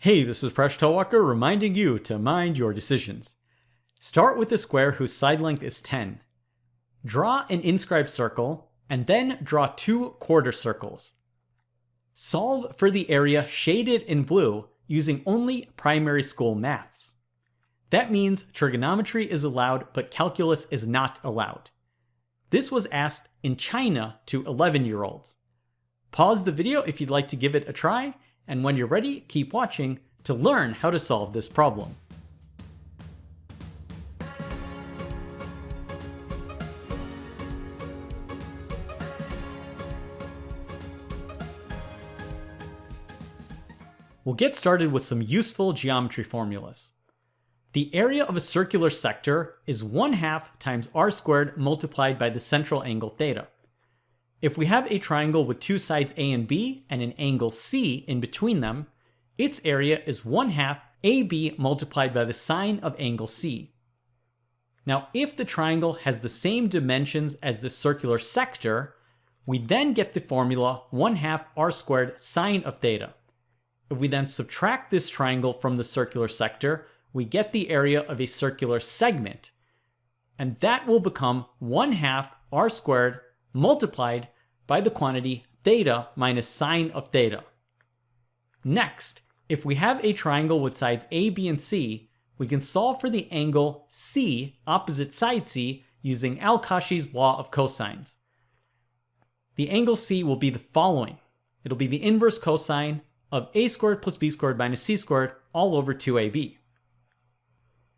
Hey, this is Presh Talwalkar reminding you to mind your decisions. Start with a square whose side length is 10. Draw an inscribed circle, and then draw 2 quarter circles. Solve for the area shaded in blue using only primary school maths. That means trigonometry is allowed, but calculus is not allowed. This was asked in China to 11-year-olds. Pause the video if you'd like to give it a try, and when you're ready, keep watching to learn how to solve this problem. We'll get started with some useful geometry formulas. The area of a circular sector is 1/2 times r squared multiplied by the central angle theta. If we have a triangle with 2 sides A and B and an angle C in between them, its area is 1/2 AB multiplied by the sine of angle C. Now, if the triangle has the same dimensions as the circular sector, we then get the formula 1/2 r squared sine of theta. If we then subtract this triangle from the circular sector, we get the area of a circular segment, and that will become 1/2 r squared multiplied by the quantity theta minus sine of theta. Next, if we have a triangle with sides A, B, and C, we can solve for the angle C opposite side C using Al-Kashi's law of cosines. The angle C will be the following. It'll be the inverse cosine of a squared plus b squared minus c squared all over 2ab.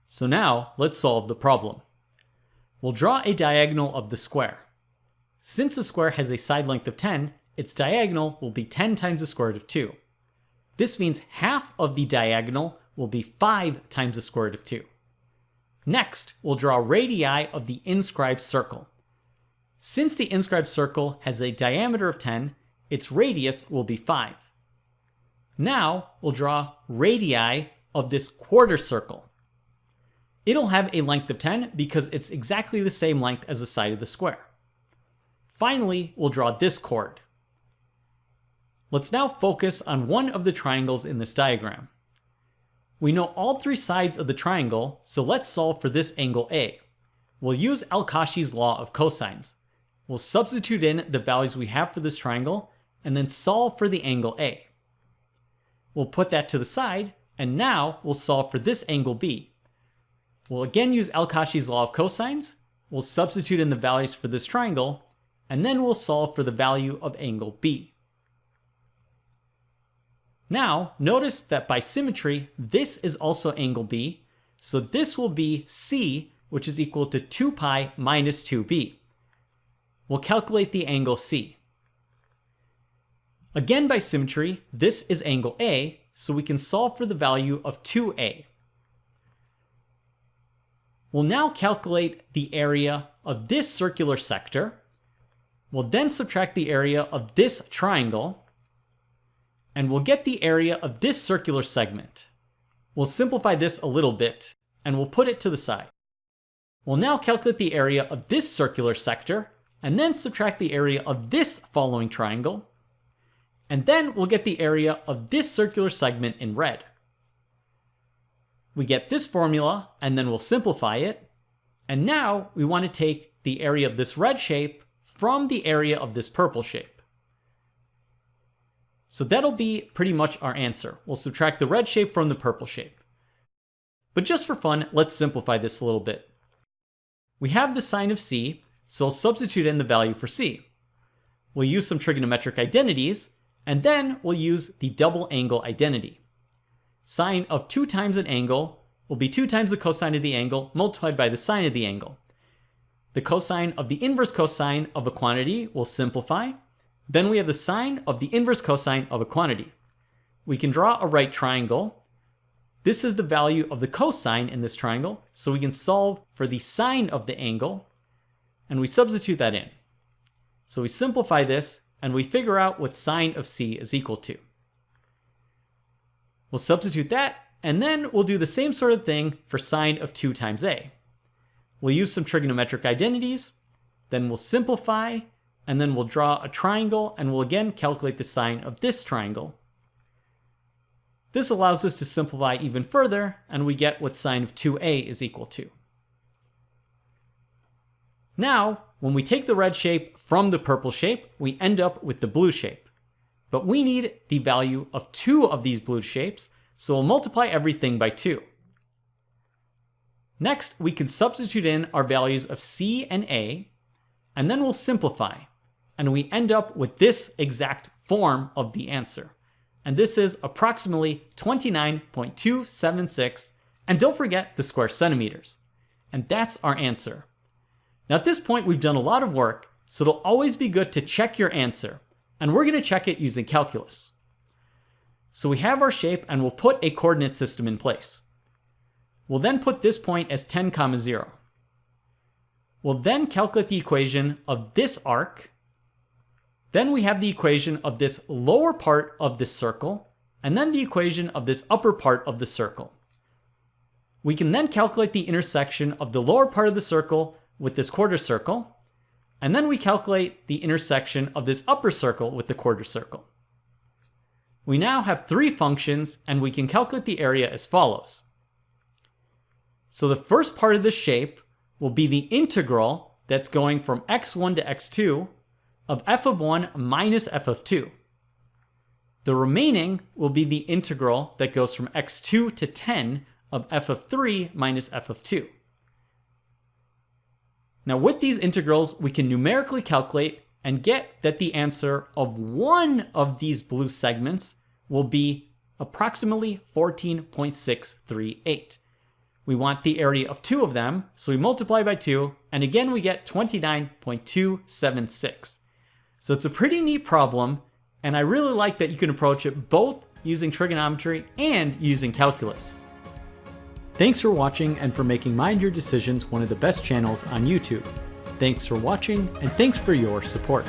So now, let's solve the problem. We'll draw a diagonal of the square. Since the square has a side length of 10, its diagonal will be 10 times the square root of 2. This means half of the diagonal will be 5 times the square root of 2. Next, we'll draw radii of the inscribed circle. Since the inscribed circle has a diameter of 10, its radius will be 5. Now, we'll draw radii of this quarter circle. It'll have a length of 10 because it's exactly the same length as the side of the square. Finally, we'll draw this chord. Let's now focus on one of the triangles in this diagram. We know all 3 sides of the triangle, so let's solve for this angle A. We'll use Al-Kashi's law of cosines. We'll substitute in the values we have for this triangle, and then solve for the angle A. We'll put that to the side, and now we'll solve for this angle B. We'll again use Al-Kashi's law of cosines, we'll substitute in the values for this triangle, and then we'll solve for the value of angle B. Now, notice that by symmetry, this is also angle B, so this will be C, which is equal to 2 pi minus 2b. We'll calculate the angle C. Again, by symmetry, this is angle A, so we can solve for the value of 2a. We'll now calculate the area of this circular sector. We'll then subtract the area of this triangle, and we'll get the area of this circular segment. We'll simplify this a little bit, and we'll put it to the side. We'll now calculate the area of this circular sector, and then subtract the area of this following triangle, and then we'll get the area of this circular segment in red. We get this formula, and then we'll simplify it, and now we want to take the area of this red shape from the area of this purple shape. So that'll be pretty much our answer. We'll subtract the red shape from the purple shape. But just for fun, let's simplify this a little bit. We have the sine of C, so I'll substitute in the value for C. We'll use some trigonometric identities, and then we'll use the double angle identity. Sine of 2 times an angle will be 2 times the cosine of the angle multiplied by the sine of the angle. The cosine of the inverse cosine of a quantity will simplify. Then we have the sine of the inverse cosine of a quantity. We can draw a right triangle. This is the value of the cosine in this triangle, so we can solve for the sine of the angle, and we substitute that in. So we simplify this, and we figure out what sine of C is equal to. We'll substitute that, and then we'll do the same sort of thing for sine of 2 times A. We'll use some trigonometric identities, then we'll simplify, and then we'll draw a triangle, and we'll again calculate the sine of this triangle. This allows us to simplify even further, and we get what sine of 2a is equal to. Now, when we take the red shape from the purple shape, we end up with the blue shape. But we need the value of 2 of these blue shapes, so we'll multiply everything by 2. Next, we can substitute in our values of c and a, and then we'll simplify, and we end up with this exact form of the answer. And this is approximately 29.276, and don't forget the square centimeters. And that's our answer. Now at this point we've done a lot of work, so it'll always be good to check your answer, and we're going to check it using calculus. So we have our shape and we'll put a coordinate system in place. We'll then put this point as 10, 0. We'll then calculate the equation of this arc. Then we have the equation of this lower part of this circle, and then the equation of this upper part of the circle. We can then calculate the intersection of the lower part of the circle with this quarter circle, and then we calculate the intersection of this upper circle with the quarter circle. We now have 3 functions, and we can calculate the area as follows. So the first part of the shape will be the integral that's going from x1 to x2 of f of 1 minus f of 2. The remaining will be the integral that goes from x2 to 10 of f of 3 minus f of 2. Now with these integrals, we can numerically calculate and get that the answer of one of these blue segments will be approximately 14.638. We want the area of 2 of them, so we multiply by 2, and again we get 29.276. So it's a pretty neat problem, and I really like that you can approach it both using trigonometry and using calculus. Thanks for watching and for making Mind Your Decisions one of the best channels on YouTube. Thanks for watching, and thanks for your support.